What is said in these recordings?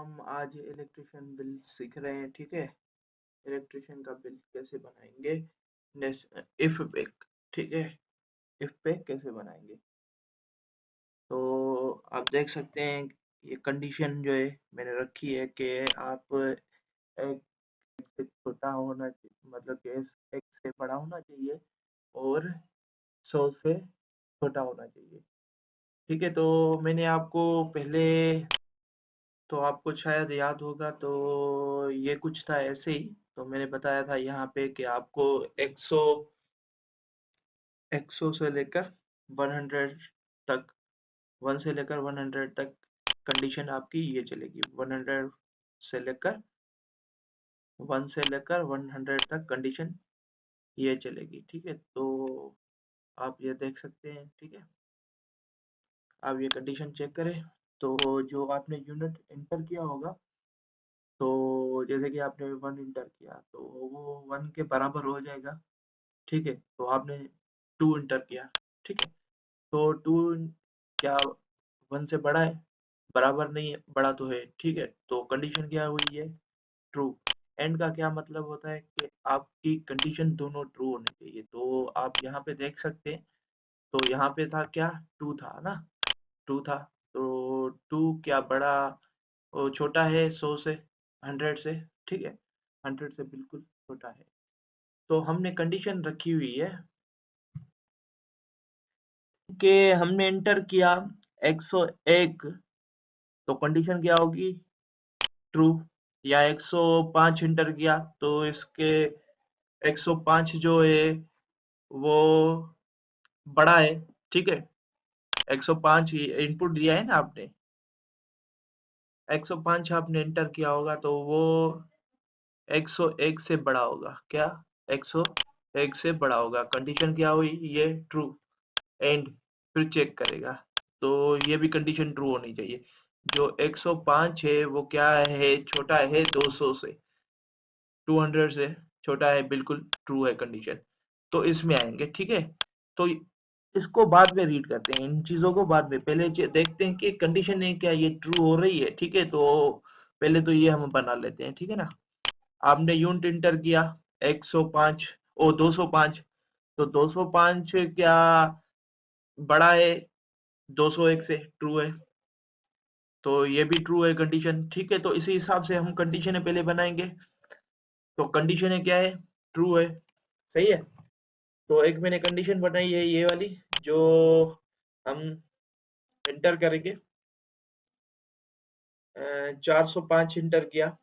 हम आज electrician bill सीख रहे हैं, ठीक है। इलेक्ट्रिशियन का बिल कैसे बनाएंगे, इफ पे, ठीक है। इफ पे कैसे बनाएंगे, तो आप देख सकते हैं ये कंडीशन जो है मैंने रखी है कि आप एक से छोटा होना चाहिए, मतलब कि एक से बड़ा होना चाहिए और 100 से छोटा होना चाहिए, ठीक है। तो मैंने आपको पहले, तो आपको शायद याद होगा, तो ये कुछ था ऐसे ही। तो मैंने बताया था यहाँ पे कि आपको 100 से लेकर 100 तक, 1 से लेकर 100 तक कंडीशन आपकी ये चलेगी। 100 से लेकर 1 से लेकर 100 तक कंडीशन ये चलेगी, ठीक है। तो आप ये देख सकते हैं, ठीक है। आप ये कंडीशन चेक करें, तो जो आपने यूनिट एंटर किया होगा, तो जैसे कि आपने 1 इंटर किया तो वो 1 के बराबर हो जाएगा, ठीक है। तो आपने 2 इंटर किया, ठीक है। तो 2 क्या 1 से बड़ा है? बराबर नहीं है, बड़ा तो है, ठीक है। तो कंडीशन क्या हुई है? ट्रू। एंड का क्या मतलब होता है कि आपकी कंडीशन दोनों ट्रू होनी चाहिए। तो आप यहाँ पे देख सकते हैं, तो यहाँ पे था क्या, 2 था ना, 2 था। तो 2 क्या बड़ा, वो छोटा है 100 से, 100 से, ठीक है। 100 से बिल्कुल छोटा है। तो हमने कंडीशन रखी हुई है कि हमने एंटर किया 101, तो कंडीशन क्या होगी? ट्रू। या 105 एंटर किया तो इसके 105 जो है वो बड़ा है, ठीक है। 105 इनपुट दिया है ना आपने, 105 आपने एंटर किया होगा, तो वो 101 से बड़ा होगा। क्या? 101 से बड़ा होगा। कंडीशन क्या हुई? ये ट्रू। एंड फिर चेक करेगा, तो ये भी कंडीशन ट्रू होनी चाहिए। जो 105 है वो क्या है? छोटा है 200 से, 200 से छोटा है, बिल्कुल ट्रू है कंडीशन। तो इसमें आएंगे, ठीक है। तो इसको बाद में रीड करते हैं, इन चीजों को बाद में, पहले देखते हैं कि कंडीशन है क्या, ये ट्रू हो रही है, ठीक है। तो पहले तो ये हम बना लेते हैं, ठीक है ना। आपने यूनिट इंटर किया 105, ओ 205, तो 205 क्या बड़ा है 201 से? ट्रू है। तो ये भी ट्रू है कंडीशन, ठीक है। तो इसी हिसाब से हम कंडीशन पहले बनाएंगे। तो कंडीशन है क्या है? ट्रू है, सही है। तो एक मैंने कंडीशन बनाई है ये वाली, जो हम इंटर करेंगे। 405 इंटर किया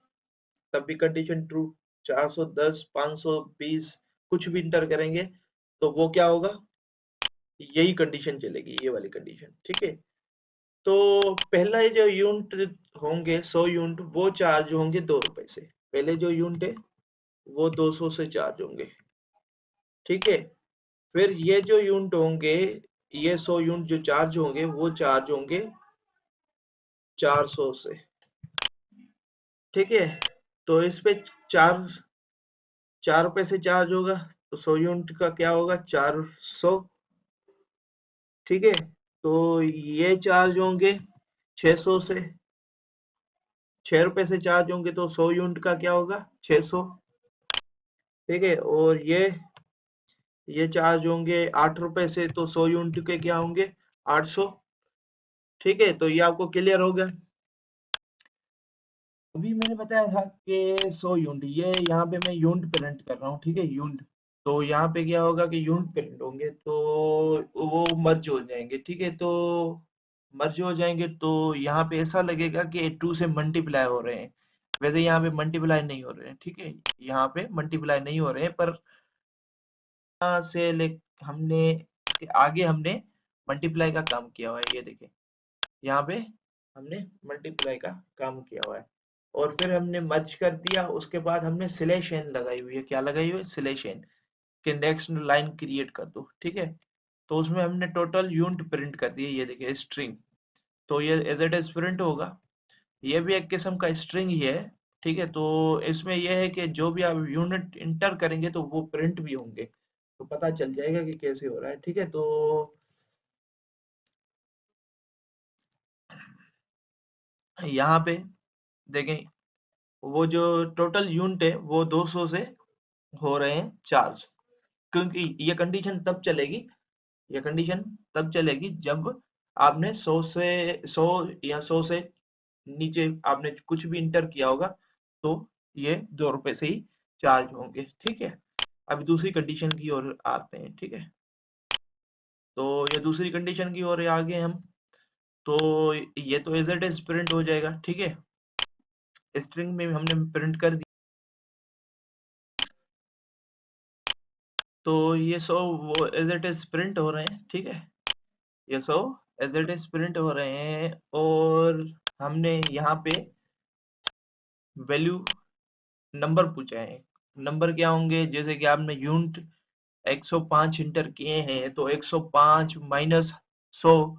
तब भी कंडीशन ट्रू। 410, 520 कुछ भी इंटर करेंगे तो वो क्या होगा? यही कंडीशन चलेगी, ये वाली कंडीशन, ठीक है। तो पहला ये जो यूनिट होंगे 100 यूनिट, वो चार्ज होंगे 2 रुपए से। पहले जो यूनिट है वो 200 से चार्ज होंगे, ठीक है। फिर ये जो यूनिट होंगे, ये 100 यूनिट जो चार्ज होंगे वो चार्ज होंगे 400 से, ठीक है। तो इस पे 4 रुपए से चार्ज होगा, तो 100 यूनिट का क्या होगा? 400, ठीक है। तो ये चार्ज होंगे 600 से, 6 रुपए से चार्ज होंगे, तो 100 यूनिट का क्या होगा? 600, ठीक है। और ये चार्ज होंगे 8 रुपए से, तो 100 यूनिट के क्या होंगे? 800, ठीक है। तो ये आपको क्लियर हो गया। अभी मैंने बताया था कि 100 यूनिट, ये यहाँ पे मैं यूनिट प्रिंट कर रहा हूँ, ठीक है, यूनिट। तो यहाँ पे क्या होगा कि यूनिट प्रिंट होंगे, तो वो मर्ज हो जाएंगे, ठीक है। तो मर्ज हो जाएंगे तो यहाँ पे ऐसा लगेगा कि 2 से मल्टीप्लाई हो रहे हैं। वैसे यहाँ पे मल्टीप्लाई नहीं हो रहे हैं, ठीक है। यहाँ पे मल्टीप्लाई नहीं हो रहे हैं, पर यहाँ से ले हमने इसके आगे हमने मल्टीप्लाई का काम किया हुआ है, ये देखिए। यहाँ पे हमने मल्टीप्लाई का काम किया हुआ है, और फिर हमने मर्ज कर दिया। उसके बाद हमने सिलेशन लगाई हुई है। क्या लगाई हुई है? सिलेशन, कि नेक्स्ट लाइन क्रिएट कर दो, ठीक है। तो उसमें हमने टोटल यूनिट प्रिंट कर दिए, ये देखिए स्ट्रिंग। तो ये एज इट इज प्रिंट होगा। ये भी एक किस्म का स्ट्रिंग ही है, ठीक है। तो इसमें यह है कि जो भी आप यूनिट इंटर करेंगे तो वो प्रिंट भी होंगे, तो पता चल जाएगा कि कैसे हो रहा है, ठीक है। तो यहाँ पे देखें वो जो टोटल यूनिट है वो 200 से हो रहे हैं चार्ज, क्योंकि ये कंडीशन तब चलेगी जब आपने 100 से 100 या 100 से नीचे आपने कुछ भी इंटर किया होगा, तो ये 2 रुपए से ही चार्ज होंगे। ठीक है, अभी दूसरी कंडीशन की ओर आते हैं। ठीक है, तो ये दूसरी कंडीशन की ओर आगे हम, तो ये तो एज इट इज प्रिंट हो जाएगा। ठीक है, स्ट्रिंग में हमने प्रिंट कर दिया, तो ये सो वो एज इट इज प्रिंट हो रहे हैं। ठीक है, ये so as it is print हो रहे हैं, और हमने यहाँ पे वैल्यू नंबर पूछा है। नंबर क्या होंगे, जैसे कि आपने यूनिट 105 इंटर किए हैं, तो 105 माइनस 100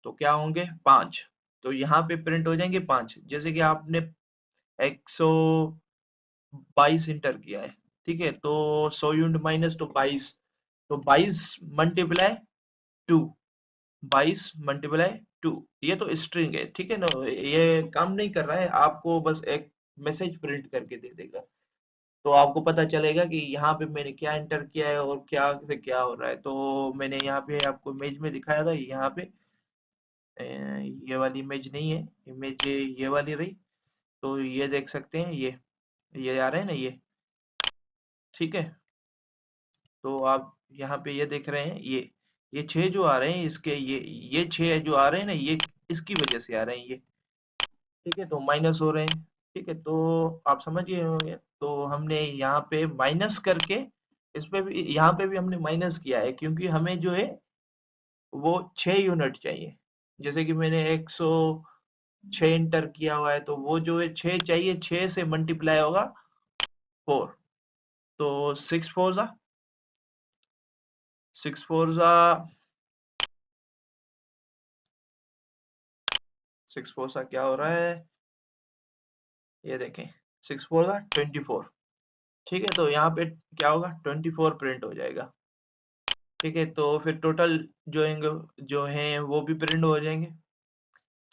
तो क्या होंगे 5, तो यहाँ पे प्रिंट हो जाएंगे 5। जैसे कि आपने 122 इंटर किया है, ठीक है, तो 100 यूनिट माइनस तो 22, तो 22 मल्टीप्लाई 2, 22 मल्टीप्लाई 2, ये तो स्ट्रिंग है। ठीक है ना, ये काम नहीं कर रहा है, आपको बस एक मैसेज प्रिंट करके दे देगा, तो आपको पता चलेगा कि यहाँ पे मैंने क्या इंटर किया है और क्या से क्या हो रहा है। तो मैंने यहाँ पे आपको इमेज में दिखाया था, यहाँ पे ये वाली इमेज नहीं है, इमेज ये वाली रही, तो ये देख सकते हैं, ये आ रहे हैं ना ये। ठीक है, तो आप यहाँ पे ये देख रहे हैं, ये 6 जो आ रहे हैं इसके, ये 6 जो आ रहे हैं ना, ये इसकी वजह से आ रहे हैं ये। ठीक है, तो माइनस हो रहे हैं। ठीक है, तो आप समझ गए होंगे, तो हमने यहाँ पे माइनस करके, इस पे भी, यहाँ पे भी हमने माइनस किया है, क्योंकि हमें जो है वो 6 यूनिट चाहिए। जैसे कि मैंने 106 इंटर किया हुआ है, तो वो जो है 6 चाहिए, 6 से मल्टीप्लाई होगा 4, तो 6 फोर सा क्या हो रहा है, ये देखें, 6 4 24। ठीक है, तो यहाँ पे क्या होगा, 24 प्रिंट हो जाएगा। ठीक है, तो फिर टोटल जो होंगे, जो हैं वो भी प्रिंट हो जाएंगे।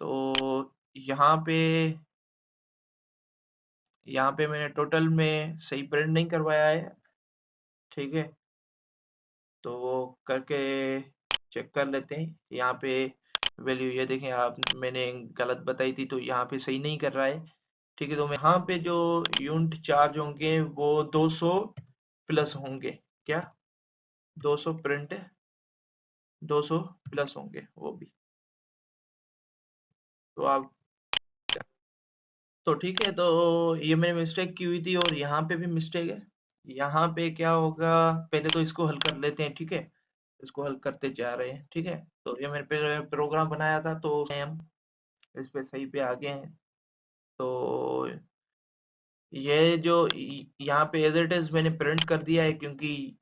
तो यहाँ पे यहाँ पे मैंने टोटल में सही प्रिंट नहीं करवाया है। ठीक है, तो वो करके चेक कर लेते हैं। यहाँ पे वैल्यू ये देखें, आप मैंने गलत बताई थी, तो यहाँ पे सही नहीं कर रहा है। ठीक है, तो मैं यहाँ पे जो यूनिट चार्ज होंगे वो 200 प्लस होंगे, क्या 200 प्रिंट, 200 प्लस होंगे वो भी। तो आप, तो ठीक है, तो ये मैंने मिस्टेक की हुई थी, और यहाँ पे भी मिस्टेक है। यहाँ पे क्या होगा, पहले तो इसको हल कर लेते हैं। ठीक है, इसको हल करते जा रहे हैं। ठीक है, तो ये मैंने प्रोग्राम बनाया था, तो हम इस पे सही पे आ गए हैं। तो ये जो यहाँ पे एज इट इज मैंने प्रिंट कर दिया है, क्योंकि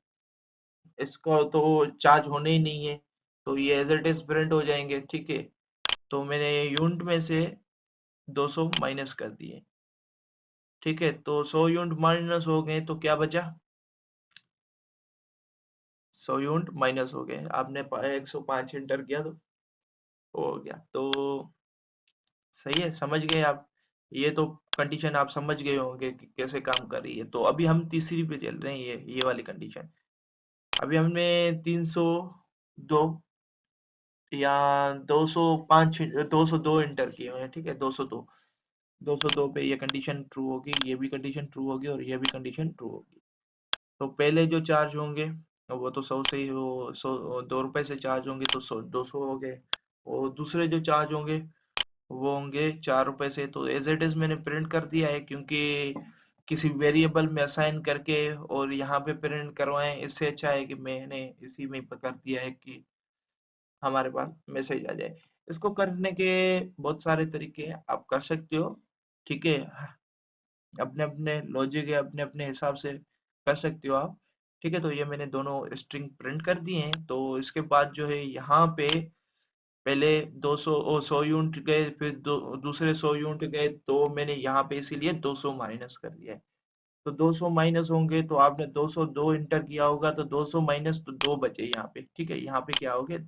इसको तो चार्ज होने ही नहीं है, तो ये एज इट इज प्रिंट हो जाएंगे। ठीक है, तो मैंने यूनिट में से 200 माइनस कर दिए। ठीक है, तो 100 यूनिट माइनस हो गए, तो क्या बचा, 100 यूनिट माइनस हो गए, आपने 105 इंटर किया तो हो गया। तो सही है, समझ गए आप, ये तो कंडीशन आप समझ गए होंगे कि कैसे काम कर रही है। तो अभी हम तीसरी पे चल रहे हैं, ये वाली कंडीशन। अभी हमने 302 या 205 202 इंटर किए हुए हैं। ठीक है, 202 पे ये कंडीशन ट्रू होगी, ये भी कंडीशन ट्रू होगी, और ये भी कंडीशन ट्रू होगी। तो पहले जो चार्ज होंगे वो तो 100 से ही हो, 100 2 रुपए से चार्ज होंगे, तो 200 हो गए। और दूसरे जो चार्ज होंगे वो होंगे 4 रुपए से। तो एज इट इज मैंने प्रिंट कर दिया है, क्योंकि किसी वेरिएबल में असाइन करके और यहाँ पे प्रिंट करवाएं, इससे अच्छा है कि मैंने इसी में कर दिया है कि हमारे पास मैसेज आ जाए। इसको करने के बहुत सारे तरीके हैं, आप कर सकते हो। ठीक है, अपने अपने लॉजिक है, अपने अपने हिसाब से कर सकते हो आप। ठीक है, तो ये मैंने दोनों स्ट्रिंग प्रिंट कर दिए हैं। तो इसके बाद जो है यहाँ पे पहले 200 100 यूनिट गए, फिर दूसरे 100 यूनिट गए, तो मैंने यहाँ पे इसीलिए 200 माइनस कर दिया है। तो 200 माइनस होंगे, तो आपने 202 इंटर किया होगा, तो 200 माइनस तो 2 बचे यहाँ पे। ठीक है, यहाँ पे क्या हो गया,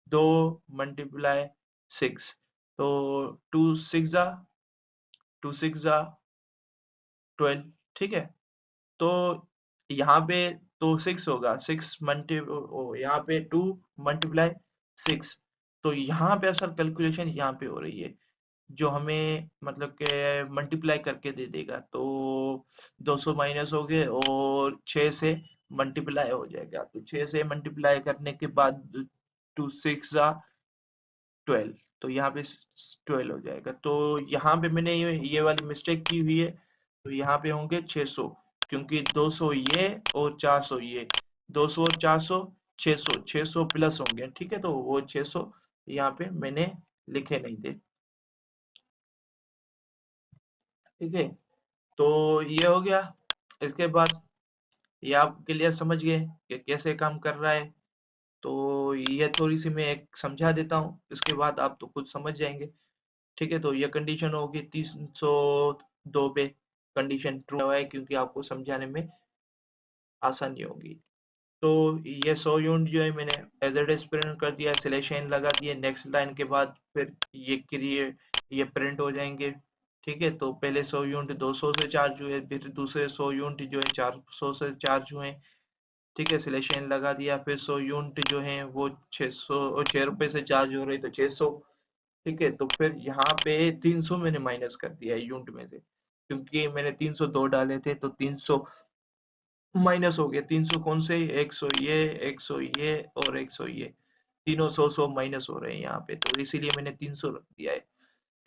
2 मल्टीप्लाई 6, तो 2 6 2 6 जा 12, ठीक है। तो यहाँ पे तो 6 होगा, 6 मल्टी यहाँ पे 2 मल्टीप्लाई 6, तो यहाँ पे असल कैलकुलेशन यहाँ पे हो रही है, जो हमें मतलब के मल्टीप्लाई करके दे देगा। तो 200 माइनस हो गए और 6 से मल्टीप्लाई हो जाएगा, तो 6 से मल्टीप्लाई करने के बाद 2 6 जा 12, तो यहाँ पे 12 हो जाएगा। तो यहाँ पे मैंने ये वाली मिस्टेक की हुई है, तो यहाँ पे होंगे 600, क्योंकि 200 ये और 400 ये, 200 और 400 600, 600 प्लस होंगे, ठीक है। तो वो 600 यहाँ पे मैंने लिखे नहीं थे, ठीक है। तो ये हो गया। इसके बाद ये आप क्लियर समझ गए कि कैसे काम कर रहा है। तो ये थोड़ी सी मैं एक समझा देता हूँ, इसके बाद आप तो खुद समझ जाएंगे, ठीक है। तो ये कंडीशन होगी 302 पे, कंडीशन ट्रू है क्योंकि आपको समझाने में आसानी होगी। तो ये 100 यूनिट जो है मैंने एज इट इज प्रिंट कर दिया, सिलेक्शन लगा दिए, नेक्स्ट लाइन के बाद फिर ये क्रिएट, ये प्रिंट हो जाएंगे, ठीक है। तो पहले 100 यूनिट 200 से चार्ज हुए, फिर दूसरे 100 यूनिट जो है 400 से चार्ज हुए, ठीक है। सिलेक्शन लगा दिया, फिर 100 यूनिट जो है वो 600 और 6 रुपए से चार्ज हो रही, तो 600, ठीक है। तो फिर यहाँ पे 300 मैंने माइनस कर दिया है यूनिट में से, क्योंकि मैंने 302 डाले थे, तो 300 माइनस हो गया। 300 कौन से, 100 ये, 100 ये और 100 ये, तीनों 100 माइनस हो रहे हैं यहाँ पे, तो इसीलिए मैंने 300 रख दिया है,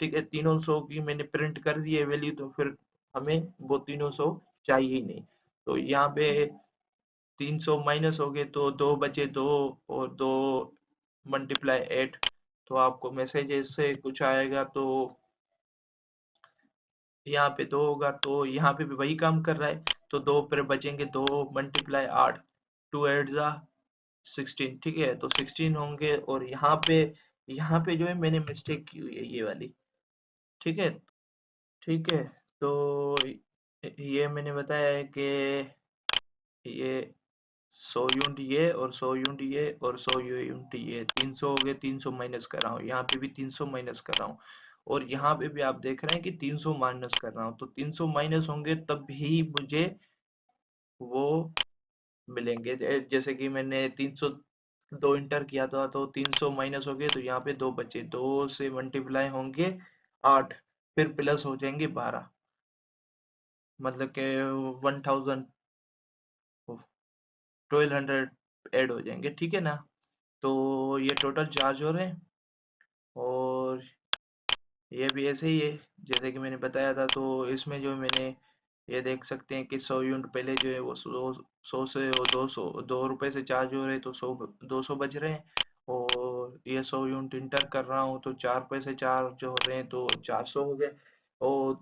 ठीक है। तीनों 100 की मैंने प्रिंट कर दी है वैल्यू, तो फिर हमें वो तीनों 100 चाहिए ही नहीं। तो यहाँ पे 300 माइनस हो गए, तो दो बचे, दो और दो मल्टीप्लाई 8, तो आपको मैसेज इससे कुछ आएगा। तो यहाँ पे दो होगा, तो यहाँ पे भी वही काम कर रहा है, तो दो पर बचेंगे, दो मल्टीप्लाई 8, 2 8 जा 16, ठीक है। तो 16 होंगे, और यहाँ पे जो है मैंने मिस्टेक की हुई है ये वाली, ठीक है, ठीक है। तो ये मैंने बताया है कि ये 100 यूनिट ये और 100 यूनिट ये और 100 यूनिट ये, 300 हो गए, 300 माइनस कर रहा हूँ, यहाँ पे भी 300 माइनस कर रहा हूँ, और यहाँ पे भी आप देख रहे हैं कि 300 माइनस कर रहा हूँ, तो 300 माइनस होंगे तब ही मुझे वो मिलेंगे। जैसे कि मैंने 302 इंटर किया था, तो 300 माइनस हो गए, तो यहाँ पे दो बचे, दो से मल्टीप्लाई होंगे 8, फिर प्लस हो जाएंगे 12, मतलब के 1000, 1200 ऐड हो जाएंगे, ठीक है ना। तो ये टोटल चार्ज हो रहे हैं, और ये भी ऐसे ही है जैसे कि मैंने बताया था। तो इसमें जो मैंने ये देख सकते हैं कि 100 यूनिट पहले जो है वो 100 से, वो 2 रुपए से चार्ज हो रहे हैं, तो 200 बच रहे हैं, और ये 100 यूनिट इंटर कर रहा हूँ, तो 4 रुपए से चार्ज हो रहे हैं, तो 400 हो गए। और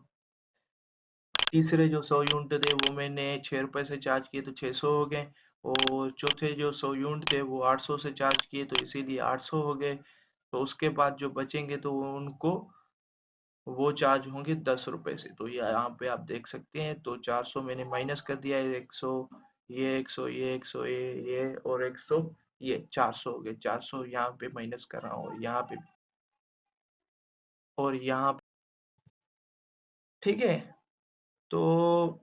तीसरे जो 100 यूनिट थे वो मैंने 6 रुपए से चार्ज किए, तो 600 हो गए, और चौथे जो 100 यूनिट थे वो 800 से चार्ज किए, तो इसीलिए 800 हो गए। तो उसके बाद जो बचेंगे तो उनको वो चार्ज होंगे 10 रुपए से, तो ये यहाँ पे आप देख सकते हैं। तो 400 मैंने माइनस कर दिया है, 100 ये, 100 ये, 100 ये और 100 ये, 400 हो गए, 400 यहाँ पे माइनस कर रहा हूँ, यहाँ पे और यहाँ पे, ठीक है। तो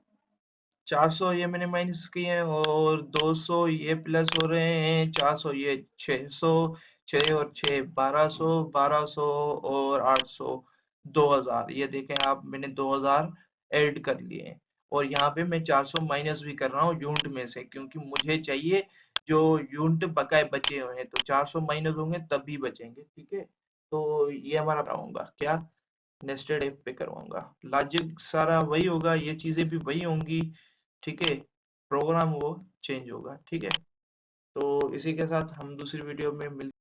400 ये मैंने माइनस किए हैं, और 200 ये प्लस हो रहे हैं, 400 ये, 600, 6 और 6 1200, 1200 और 800, 2000, ये देखें आप, मैंने 2000 ऐड कर लिए हैं, और यहाँ पे मैं 400 माइनस भी कर रहा हूँ यूनिट में से, क्योंकि मुझे चाहिए जो यूनिट बकाए बचे हुए हैं, तो 400 माइनस होंगे तभी बचेंगे, ठीक है। तो ये हमारा होगा क्या, नेस्टेड एप पे करवाऊंगा, लॉजिक सारा वही होगा, ये चीजें भी वही होंगी, ठीक है। प्रोग्राम वो चेंज होगा, ठीक है। तो इसी के साथ हम दूसरी वीडियो में मिलते